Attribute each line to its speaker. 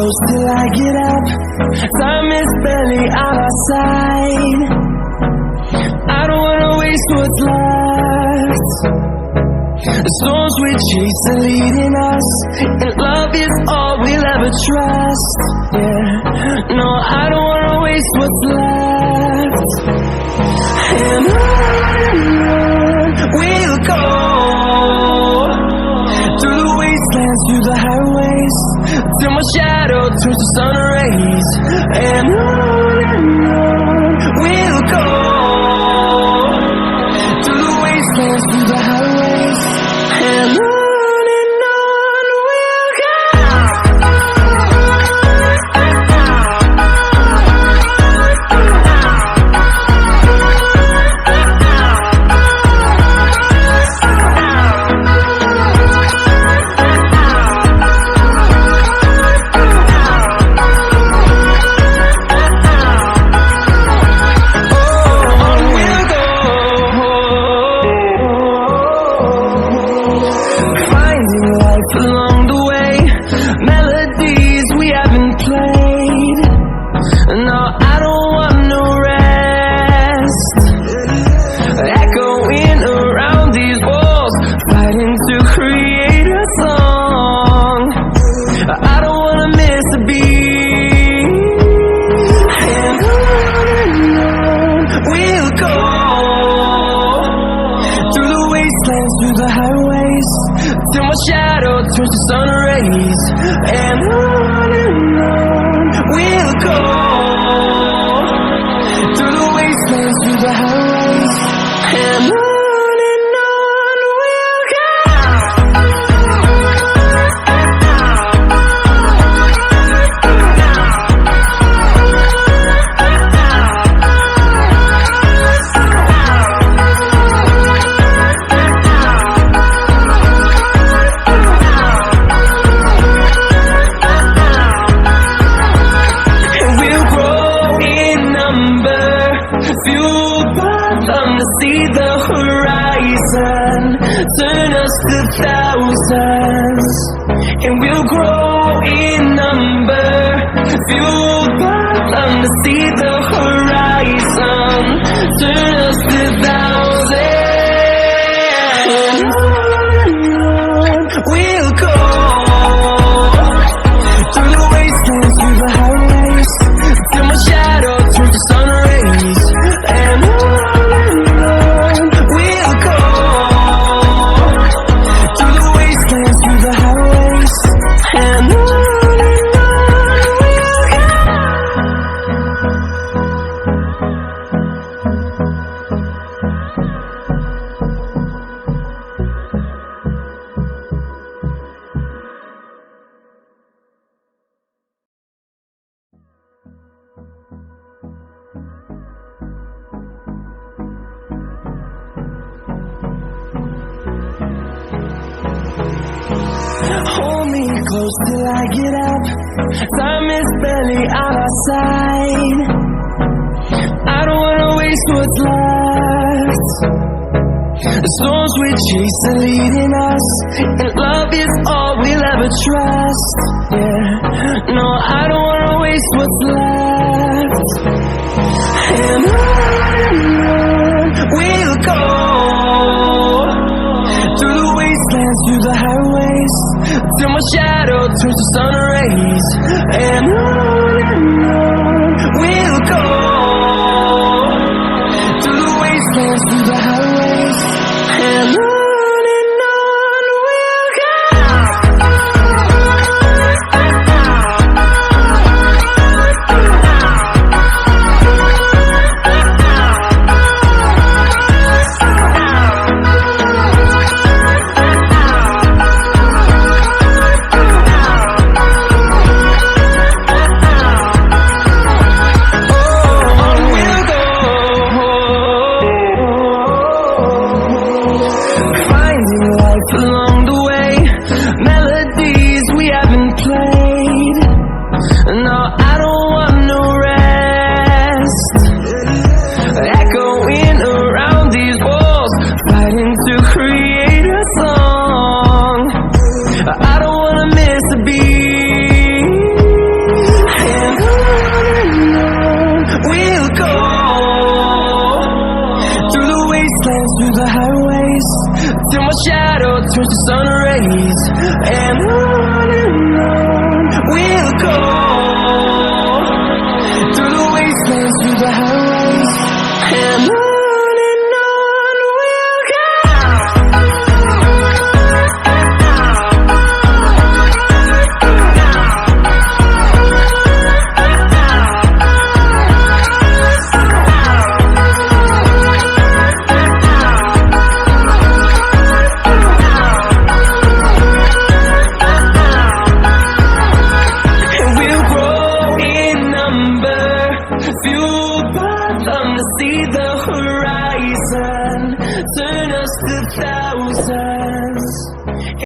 Speaker 1: close till I get up. Time is barely on our side. I don't wanna waste what's left. The storms we chase are leading us, and love is all we'll ever trust. Yeah, no, I don't wanna waste what's left. And on we'll go, through the wastelands, through the highways, till my shadow turns to sun rays. And on we'll go, through the wastelands, through the highways, and on we'll go. Along the way, melodies we haven't played. No, I don't want no rest. Echoing around these walls, fighting to create a song. I don't wanna miss a beat. And on we'll go, through the wastelands, through the highways, till my shadow turns to sun rays. And on we'll go, through the wastelands, through the highways, and on we'll go. Fueled by them to see the horizon, turn us to thousands, and we'll grow in number. Fueled by them to see the horizon, turn us to thousands, and on we'll go, through the wastelands, through the highways, till my shadow turns to sun rays. And on we'll go, through the wastelands, through the highways, and on we'll go. Hold me close till I get up. Time is barely on our side. I don't wanna waste what's left. The storms we chase are leading us, and love is all we'll ever trust. Yeah, no, I don't wanna waste what's left. And on we'll go, through the wastelands, through the highways, till my shadow turns to sun rays. And on we'll go, through the wastelands, through the highways, and on we'll go. shadow turns to sun rays, and on we'll go, through the wastelands, through the highways, and on we'll go. Fueled by them to see the horizon, turn us to thousands.